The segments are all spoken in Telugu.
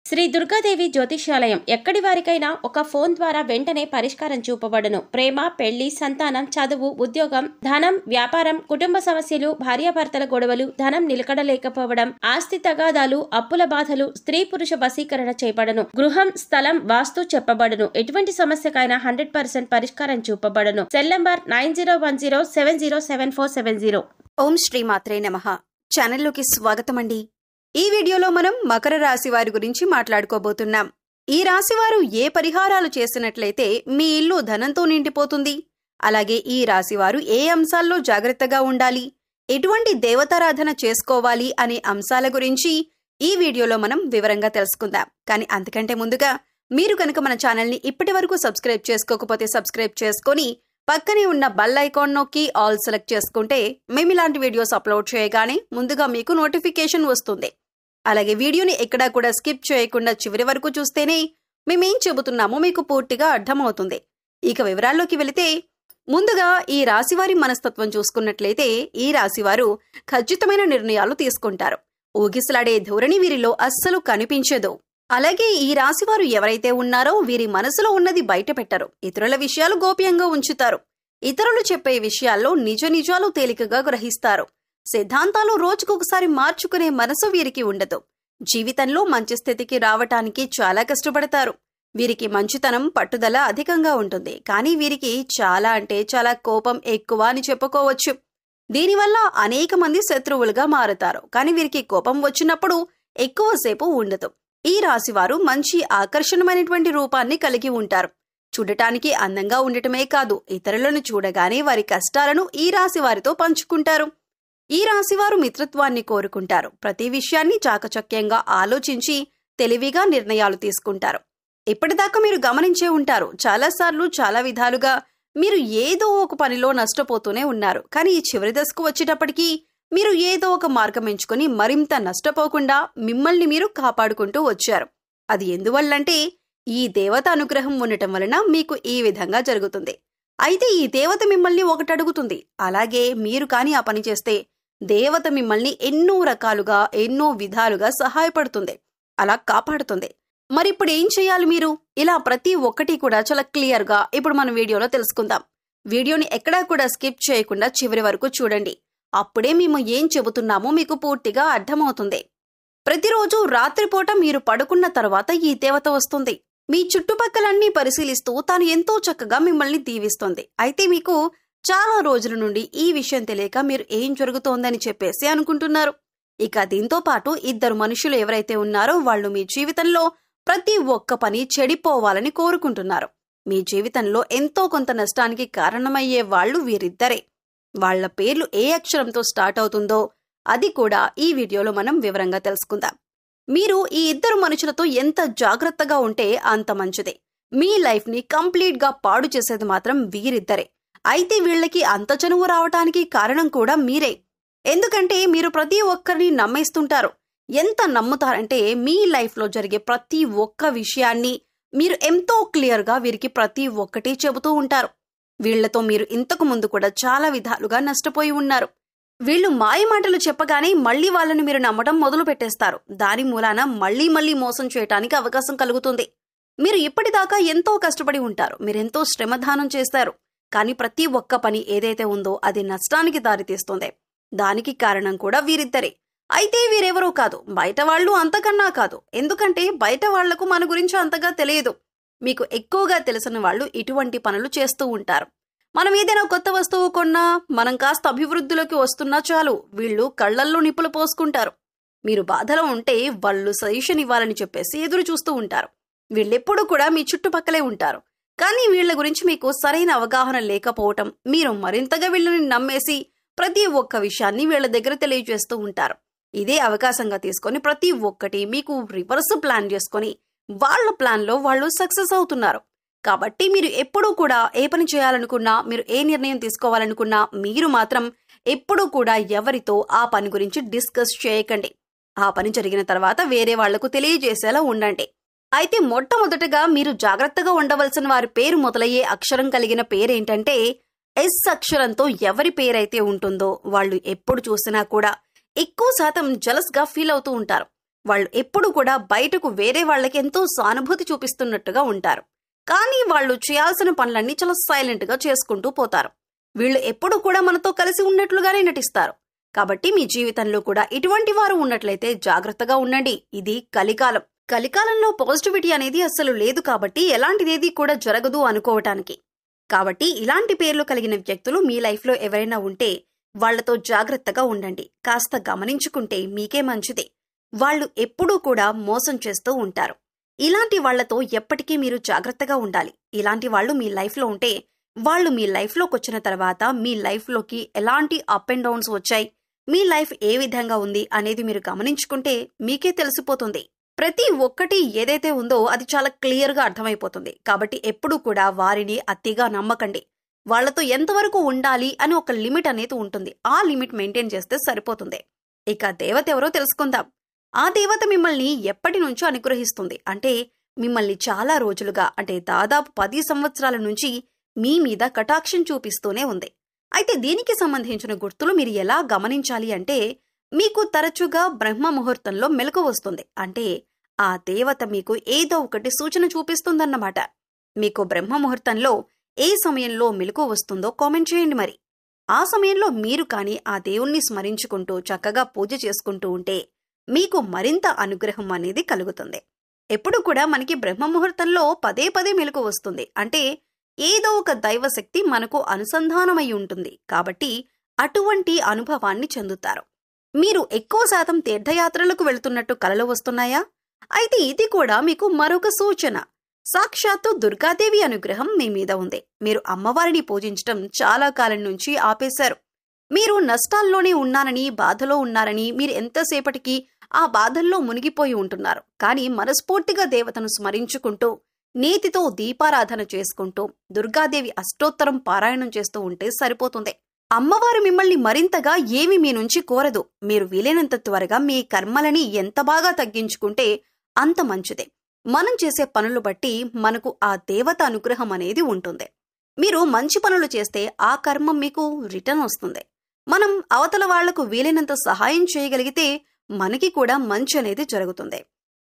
శ్రీ దుర్గాదేవి జ్యోతిష్యాలయం ఎక్కడి వారికైనా ఒక ఫోన్ ద్వారా వెంటనే పరిష్కారం చూపబడును. ప్రేమ, పెళ్లి, సంతానం, చదువు, ఉద్యోగం, ధనం, వ్యాపారం, కుటుంబ సమస్యలు, భార్యాభర్తల గొడవలు, ధనం నిలకడలేకపోవడం, ఆస్తి తగాదాలు, అప్పుల బాధలు, స్త్రీ పురుష వశీకరణ చేయబడను. గృహం, స్థలం, వాస్తు చెప్పబడును. ఎటువంటి సమస్యకైనా 100% పరిష్కారం చూపబడును. Cell number 9010707470. ఓం శ్రీ మాత్రే నమః. ఛానల్లోకి స్వాగతం అండి. ఈ వీడియోలో మనం మకర రాశి వారి గురించి మాట్లాడుకోబోతున్నాం. ఈ రాశివారు ఏ పరిహారాలు చేసినట్లయితే మీ ఇల్లు ధనంతో నిండిపోతుంది, అలాగే ఈ రాశివారు ఏ అంశాల్లో జాగ్రత్తగా ఉండాలి, ఎటువంటి దేవతారాధన చేసుకోవాలి అనే అంశాల గురించి ఈ వీడియోలో మనం వివరంగా తెలుసుకుందాం. కానీ అంతకంటే ముందుగా మీరు కనుక మన ఛానల్ని ఇప్పటి వరకు సబ్స్క్రైబ్ చేసుకోకపోతే సబ్స్క్రైబ్ చేసుకొని పక్కనే ఉన్న బెల్ ఐకాన్ నొక్కి ఆల్ సెలెక్ట్ చేసుకుంటే మేము ఇలాంటి వీడియోస్ అప్లోడ్ చేయగానే ముందుగా మీకు నోటిఫికేషన్ వస్తుంది. అలాగే వీడియోని ఎక్కడా కూడా స్కిప్ చేయకుండా చివరి వరకు చూస్తేనే మేమేం చెబుతున్నామో మీకు పూర్తిగా అర్థమవుతుంది. ఇక వివరాల్లోకి వెళితే ముందుగా ఈ రాశివారి మనస్తత్వం చూసుకున్నట్లయితే ఈ రాశివారు ఖచ్చితమైన నిర్ణయాలు తీసుకుంటారు. ఊగిసలాడే ధోరణి వీరిలో అస్సలు కనిపించదు. అలాగే ఈ రాశివారు ఎవరైతే ఉన్నారో వీరి మనసులో ఉన్నది బయట పెట్టరు. ఇతరుల విషయాలు గోప్యంగా ఉంచుతారు. ఇతరులు చెప్పే విషయాల్లో నిజాలు తేలికగా గ్రహిస్తారు. సిద్ధాంతాలు రోజుకొకసారి మార్చుకునే మనసు వీరికి ఉండదు. జీవితంలో మంచి స్థితికి రావటానికి చాలా కష్టపడతారు. వీరికి మంచితనం, పట్టుదల అధికంగా ఉంటుంది. కానీ వీరికి చాలా అంటే చాలా కోపం ఎక్కువ అని చెప్పుకోవచ్చు. దీనివల్ల అనేక మంది శత్రువులుగా మారుతారు. కానీ వీరికి కోపం వచ్చినప్పుడు ఎక్కువసేపు ఉండదు. ఈ రాశివారు మంచి ఆకర్షణమైనటువంటి రూపాన్ని కలిగి ఉంటారు. చూడటానికి అందంగా ఉండటమే కాదు, ఇతరులను చూడగానే వారి కష్టాలను ఈ రాశివారితో పంచుకుంటారు. ఈ రాశివారు మిత్రత్వాన్ని కోరుకుంటారు. ప్రతి విషయాన్ని చాకచక్యంగా ఆలోచించి తెలివిగా నిర్ణయాలు తీసుకుంటారు. ఇప్పటిదాకా మీరు గమనించే ఉంటారు, చాలాసార్లు చాలా విధాలుగా మీరు ఏదో ఒక పనిలో నష్టపోతూనే ఉన్నారు. కానీ ఈ చివరి దశకు వచ్చేటప్పటికీ మీరు ఏదో ఒక మార్గం ఎంచుకొని మరింత నష్టపోకుండా మిమ్మల్ని మీరు కాపాడుకుంటూ వచ్చారు. అది ఎందువల్లంటే ఈ దేవత అనుగ్రహం ఉండటం వలన మీకు ఈ విధంగా జరుగుతుంది. అయితే ఈ దేవత మిమ్మల్ని ఒకటి అడుగుతుంది. అలాగే మీరు కాని ఆ పని చేస్తే దేవత మిమ్మల్ని ఎన్నో రకాలుగా ఎన్నో విధాలుగా సహాయపడుతుంది, అలా కాపాడుతుంది. మరి ఇప్పుడు ఏం చేయాలి మీరు? ఇలా ప్రతి ఒక్కటి కూడా చాలా క్లియర్ గా ఇప్పుడు మనం వీడియోలో తెలుసుకుందాం. వీడియోని ఎక్కడా కూడా స్కిప్ చేయకుండా చివరి వరకు చూడండి. అప్పుడే మేము ఏం చెబుతున్నామో మీకు పూర్తిగా అర్థమవుతుంది. ప్రతిరోజు రాత్రిపూట మీరు పడుకున్న తర్వాత ఈ దేవత వస్తుంది. మీ చుట్టుపక్కలన్నీ పరిశీలిస్తూ తాను ఎంతో చక్కగా మిమ్మల్ని దీవిస్తుంది. అయితే మీకు చాలా రోజుల నుండి ఈ విషయం తెలియక మీరు ఏం జరుగుతోందని చెప్పేసి అనుకుంటున్నారు. ఇక దీంతో పాటు ఇద్దరు మనుషులు ఎవరైతే ఉన్నారో వాళ్ళు మీ జీవితంలో ప్రతి ఒక్క పని చెడిపోవాలని కోరుకుంటున్నారు. మీ జీవితంలో ఎంతో కొంత నష్టానికి కారణమయ్యే వాళ్ళు వీరిద్దరే. వాళ్ల పేర్లు ఏ అక్షరంతో స్టార్ట్ అవుతుందో అది కూడా ఈ వీడియోలో మనం వివరంగా తెలుసుకుందాం. మీరు ఈ ఇద్దరు మనుషులతో ఎంత జాగ్రత్తగా ఉంటే అంత మంచిదే. మీ లైఫ్ ని కంప్లీట్ గా పాడు చేసేది మాత్రం వీరిద్దరే. అయితే వీళ్ళకి అంత చనువు రావటానికి కారణం కూడా మీరే. ఎందుకంటే మీరు ప్రతి ఒక్కరిని నమ్మేస్తుంటారు. ఎంత నమ్ముతారంటే మీ లైఫ్ లో జరిగే ప్రతి ఒక్క విషయాన్ని మీరు ఎంతో క్లియర్ గా వీరికి ప్రతి ఒక్కటి చెబుతూ ఉంటారు. వీళ్లతో మీరు ఇంతకు ముందు కూడా చాలా విధాలుగా నష్టపోయి ఉన్నారు. వీళ్ళు మాయ మాటలు చెప్పగానే మళ్లీ వాళ్ళని మీరు నమ్మడం మొదలు పెట్టేస్తారు. దాని మూలాన మళ్లీ మోసం చేయటానికి అవకాశం కలుగుతుంది. మీరు ఇప్పటిదాకా ఎంతో కష్టపడి ఉంటారు. మీరెంతో శ్రమదానం చేస్తారు. కానీ ప్రతి ఒక్క పని ఏదైతే ఉందో అది నష్టానికి దారితీస్తుంది. దానికి కారణం కూడా వీరిద్దరే. అయితే వీరెవరో కాదు, బయట వాళ్ళు అంతకన్నా కాదు. ఎందుకంటే బయట వాళ్లకు మన గురించి అంతగా తెలియదు. మీకు ఎక్కువగా తెలిసిన వాళ్ళు ఇటువంటి పనులు చేస్తూ ఉంటారు. మనం ఏదైనా కొత్త వస్తువు కొన్నా, మనం కాస్త అభివృద్ధిలోకి వస్తున్నా చాలు వీళ్ళు కళ్లల్లో నిప్పులు పోసుకుంటారు. మీరు బాధలో ఉంటే వాళ్ళు సజెషన్ ఇవ్వాలని చెప్పేసి ఎదురు చూస్తూ ఉంటారు. వీళ్ళెప్పుడు కూడా మీ చుట్టుపక్కలే ఉంటారు. కానీ వీళ్ల గురించి మీకు సరైన అవగాహన లేకపోవటం, మీరు మరింతగా వీళ్ళని నమ్మేసి ప్రతి ఒక్క విషయాన్ని వీళ్ల దగ్గర తెలియజేస్తూ ఉంటారు. ఇదే అవకాశంగా తీసుకొని ప్రతి ఒక్కటి మీకు రివర్స్ ప్లాన్ చేసుకొని వాళ్ల ప్లాన్ లో వాళ్ళు సక్సెస్ అవుతున్నారు. కాబట్టి మీరు ఎప్పుడూ కూడా ఏ పని చేయాలనుకున్నా, మీరు ఏ నిర్ణయం తీసుకోవాలనుకున్నా మీరు మాత్రం ఎప్పుడూ కూడా ఎవరితో ఆ పని గురించి డిస్కస్ చేయకండి. ఆ పని జరిగిన తర్వాత వేరే వాళ్లకు తెలియజేసేలా ఉండండి. అయితే మొట్టమొదటగా మీరు జాగ్రత్తగా ఉండవలసిన వారి పేరు మొదలయ్యే అక్షరం కలిగిన పేరేంటంటే ఎస్ అక్షరంతో ఎవరి పేరైతే ఉంటుందో వాళ్ళు ఎప్పుడు చూసినా కూడా ఎక్కువ శాతం జలస్ గా ఫీల్ అవుతూ ఉంటారు. వాళ్ళు ఎప్పుడు కూడా బయటకు వేరే వాళ్ళకి ఎంతో సానుభూతి చూపిస్తున్నట్టుగా ఉంటారు. కానీ వాళ్ళు చేయాల్సిన పనులన్నీ చాలా సైలెంట్ గా చేసుకుంటూ పోతారు. వీళ్ళు ఎప్పుడు కూడా మనతో కలిసి ఉన్నట్లుగానే నటిస్తారు. కాబట్టి మీ జీవితంలో కూడా ఇటువంటి వారు ఉన్నట్లయితే జాగ్రత్తగా ఉండండి. ఇది కలికాలం. కలికాలంలో పాజిటివిటీ అనేది అస్సలు లేదు కాబట్టి ఎలాంటిదేది కూడా జరగదు అనుకోవటానికి. కాబట్టి ఇలాంటి పేర్లు కలిగిన వ్యక్తులు మీ లైఫ్లో ఎవరైనా ఉంటే వాళ్లతో జాగ్రత్తగా ఉండండి. కాస్త గమనించుకుంటే మీకే మంచిది. వాళ్ళు ఎప్పుడూ కూడా మోసం చేస్తూ ఉంటారు. ఇలాంటి వాళ్లతో ఎప్పటికీ మీరు జాగ్రత్తగా ఉండాలి. ఇలాంటి వాళ్ళు మీ లైఫ్లో ఉంటే వాళ్ళు మీ లైఫ్లోకి వచ్చిన తర్వాత మీ లైఫ్లోకి ఎలాంటి అప్ అండ్ డౌన్స్ వచ్చాయి, మీ లైఫ్ ఏ విధంగా ఉంది అనేది మీరు గమనించుకుంటే మీకే తెలిసిపోతుంది. ప్రతి ఒక్కటి ఏదైతే ఉందో అది చాలా క్లియర్గా అర్థమైపోతుంది. కాబట్టి ఎప్పుడూ కూడా వారిని అతిగా నమ్మకండి. వాళ్లతో ఎంతవరకు ఉండాలి అని ఒక లిమిట్ అనేది ఉంటుంది. ఆ లిమిట్ మెయింటైన్ చేస్తే సరిపోతుంది. ఇక దేవత ఎవరో తెలుసుకుందాం. ఆ దేవత మిమ్మల్ని ఎప్పటి నుంచో అనుగ్రహిస్తుంది. అంటే మిమ్మల్ని చాలా రోజులుగా, అంటే దాదాపు 10 సంవత్సరాల నుంచి మీ మీద కటాక్షం చూపిస్తూనే ఉంది. అయితే దీనికి సంబంధించిన గుర్తులు మీరు ఎలా గమనించాలి అంటే, మీకు తరచుగా బ్రహ్మ ముహూర్తంలో మెలకు వస్తుంది. అంటే ఆ దేవత మీకు ఏదో ఒకటి సూచన చూపిస్తుందన్నమాట. మీకు బ్రహ్మ ముహూర్తంలో ఏ సమయంలో మెలకు వస్తుందో కామెంట్ చేయండి. మరి ఆ సమయంలో మీరు కానీ ఆ దేవుణ్ణి స్మరించుకుంటూ చక్కగా పూజ చేసుకుంటూ ఉంటే మీకు మరింత అనుగ్రహం అనేది కలుగుతుంది. ఎప్పుడు కూడా మనకి బ్రహ్మ ముహూర్తంలో పదే పదే మెలకు వస్తుంది. అంటే ఏదో ఒక దైవశక్తి మనకు అనుసంధానమై ఉంటుంది. కాబట్టి అటువంటి అనుభవాన్ని చెందుతారు. మీరు ఎక్కువ శాతం తీర్థయాత్రలకు వెళుతున్నట్టు కలలు వస్తున్నాయా? అయితే ఇది కూడా మీకు మరొక సూచన. సాక్షాత్తు దుర్గాదేవి అనుగ్రహం మీ మీద ఉంది. మీరు అమ్మవారిని పూజించటం చాలా కాలం నుంచి ఆపేశారు. మీరు నష్టాల్లోనే ఉన్నారని, బాధలో ఉన్నారని, మీరు ఎంతసేపటికి ఆ బాధల్లో మునిగిపోయి ఉంటున్నారు. కానీ మనస్ఫూర్తిగా దేవతను స్మరించుకుంటూ, నీతితో దీపారాధన చేసుకుంటూ, దుర్గాదేవి అష్టోత్తరం పారాయణం చేస్తూ ఉంటే సరిపోతుంది. అమ్మవారు మిమ్మల్ని మరింతగా ఏమి మీ నుంచి కోరదు. మీరు వీలైనంత త్వరగా మీ కర్మలని ఎంత బాగా తగ్గించుకుంటే అంత మంచిదే. మనం చేసే పనులు బట్టి మనకు ఆ దేవత అనుగ్రహం అనేది ఉంటుంది. మీరు మంచి పనులు చేస్తే ఆ కర్మం మీకు రిటర్న్ వస్తుంది. మనం అవతల వాళ్లకు వీలైనంత సహాయం చేయగలిగితే మనకి కూడా మంచి అనేది జరుగుతుంది.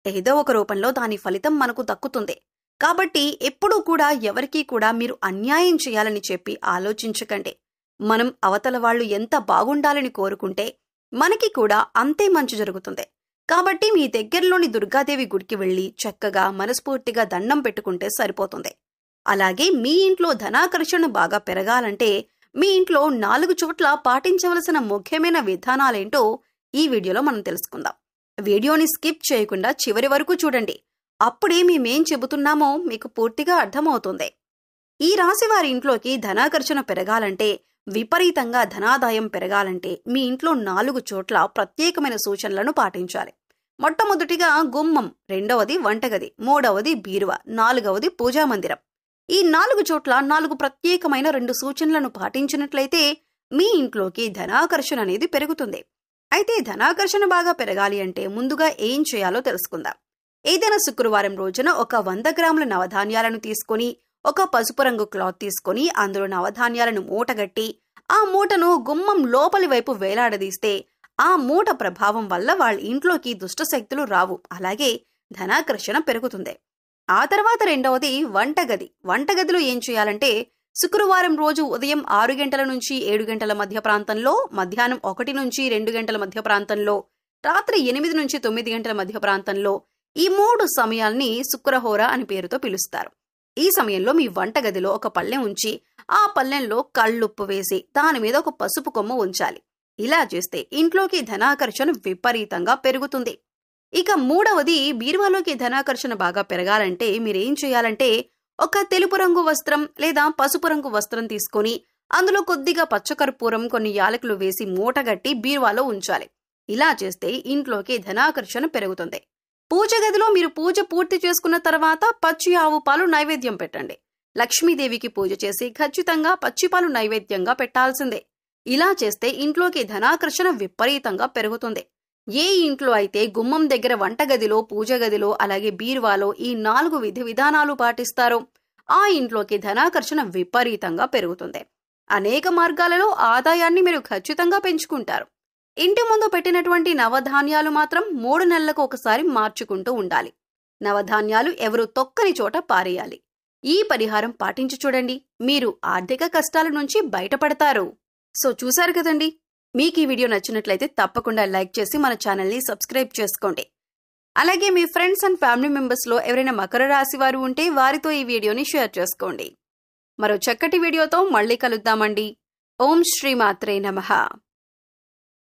ఏదో ఒక రూపంలో దాని ఫలితం మనకు దక్కుతుంది. కాబట్టి ఎప్పుడూ కూడా ఎవరికీ కూడా మీరు అన్యాయం చేయాలని చెప్పి ఆలోచించకండి. మనం అవతల వాళ్ళు ఎంత బాగుండాలని కోరుకుంటే మనకి కూడా అంతే మంచి జరుగుతుంది. కాబట్టి మీ దగ్గరలోని దుర్గాదేవి గుడికి వెళ్లి చక్కగా మనస్ఫూర్తిగా దండం పెట్టుకుంటే సరిపోతుంది. అలాగే మీ ఇంట్లో ధనాకర్షణ బాగా పెరగాలంటే మీ ఇంట్లో 4 చోట్ల పాటించవలసిన ముఖ్యమైన విధానాలేంటో ఈ వీడియోలో మనం తెలుసుకుందాం. వీడియోని స్కిప్ చేయకుండా చివరి వరకు చూడండి. అప్పుడే మేమేం చెబుతున్నామో మీకు పూర్తిగా అర్థమవుతుంది. ఈ రాశి వారి ఇంట్లోకి ధనాకర్షణ పెరగాలంటే, విపరీతంగా ధనాదాయం పెరగాలంటే మీ ఇంట్లో 4 చోట్ల ప్రత్యేకమైన సూచనలను పాటించాలి. మొట్టమొదటిగా గుమ్మం, రెండవది వంటగది, మూడవది బీరువా, నాలుగవది పూజామందిరం. ఈ 4 చోట్ల 4 ప్రత్యేకమైన 2 సూచనలను పాటించినట్లయితే మీ ఇంట్లోకి ధనాకర్షణ అనేది పెరుగుతుంది. అయితే ధనాకర్షణ బాగా పెరగాలి అంటే ముందుగా ఏం చేయాలో తెలుసుకుందాం. ఏదైనా శుక్రవారం రోజున ఒక 100 గ్రాముల నవధాన్యాలను తీసుకొని, ఒక పసుపు రంగు క్లాత్ తీసుకొని అందులో నవధాన్యాలను మూటగట్టి ఆ మూటను గుమ్మం లోపలి వైపు వేలాడదీస్తే ఆ మూట ప్రభావం వల్ల వాళ్ళ ఇంట్లోకి దుష్టశక్తులు రావు. అలాగే ధనాకర్షణ పెరుగుతుంది. ఆ తర్వాత రెండవది వంటగది. వంటగదిలో ఏం చేయాలంటే శుక్రవారం రోజు ఉదయం 6 గంటల నుంచి 7 గంటల మధ్య ప్రాంతంలో, మధ్యాహ్నం 1 నుంచి 2 గంటల మధ్య ప్రాంతంలో, రాత్రి 8 నుంచి 9 గంటల మధ్య ప్రాంతంలో, ఈ 3 సమయాల్ని శుక్రహోర అని పేరుతో పిలుస్తారు. ఈ సమయంలో మీ వంటగదిలో ఒక పళ్ళెం ఉంచి ఆ పళ్ళెంలో కళ్ళుప్పు వేసి దాని మీద ఒక పసుపు కొమ్మ ఉంచాలి. ఇలా చేస్తే ఇంట్లోకి ధనాకర్షణ విపరీతంగా పెరుగుతుంది. ఇక మూడవది బీరువాలోకి ధనాకర్షణ బాగా పెరగాలంటే మీరేం చేయాలంటే ఒక తెలుపు రంగు వస్త్రం లేదా పసుపు రంగు వస్త్రం తీసుకొని అందులో కొద్దిగా పచ్చకర్పూరం, కొన్ని యాలకులు వేసి మూటగట్టి బీరువాలో ఉంచాలి. ఇలా చేస్తే ఇంట్లోకి ధనాకర్షణ పెరుగుతుంది. పూజ గదిలో మీరు పూజ పూర్తి చేసుకున్న తర్వాత పచ్చి ఆవు పాలు నైవేద్యం పెట్టండి. లక్ష్మీదేవికి పూజ చేసి ఖచ్చితంగా పచ్చిపాలు నైవేద్యంగా పెట్టాల్సిందే. ఇలా చేస్తే ఇంట్లోకి ధనాకర్షణ విపరీతంగా పెరుగుతుంది. ఏ ఇంట్లో అయితే గుమ్మం దగ్గర, వంటగదిలో, పూజ గదిలో, అలాగే బీరువాలో ఈ 4 విధి విధానాలు పాటిస్తారో ఆ ఇంట్లోకి ధనాకర్షణ విపరీతంగా పెరుగుతుంది. అనేక మార్గాలలో ఆదాయాన్ని మీరు ఖచ్చితంగా పెంచుకుంటారు. ఇంటి ముందు పెట్టినటువంటి నవధాన్యాలు మాత్రం 3 నెలలకు ఒకసారి మార్చుకుంటూ ఉండాలి. నవధాన్యాలు ఎవరు తొక్కని చోట పారేయాలి. ఈ పరిహారం పాటించి చూడండి, మీరు ఆర్థిక కష్టాల నుంచి బయటపడతారు. సో చూశారు కదండి, మీకు ఈ వీడియో నచ్చినట్లయితే తప్పకుండా లైక్ చేసి మన ఛానల్ని సబ్స్క్రైబ్ చేసుకోండి. అలాగే మీ ఫ్రెండ్స్ అండ్ ఫ్యామిలీ మెంబర్స్లో ఎవరైనా మకర రాశి వారు ఉంటే వారితో ఈ వీడియోని షేర్ చేసుకోండి. మరో చక్కటి వీడియోతో మళ్ళీ కలుద్దామండి. ఓం శ్రీ మాత్రే నమః.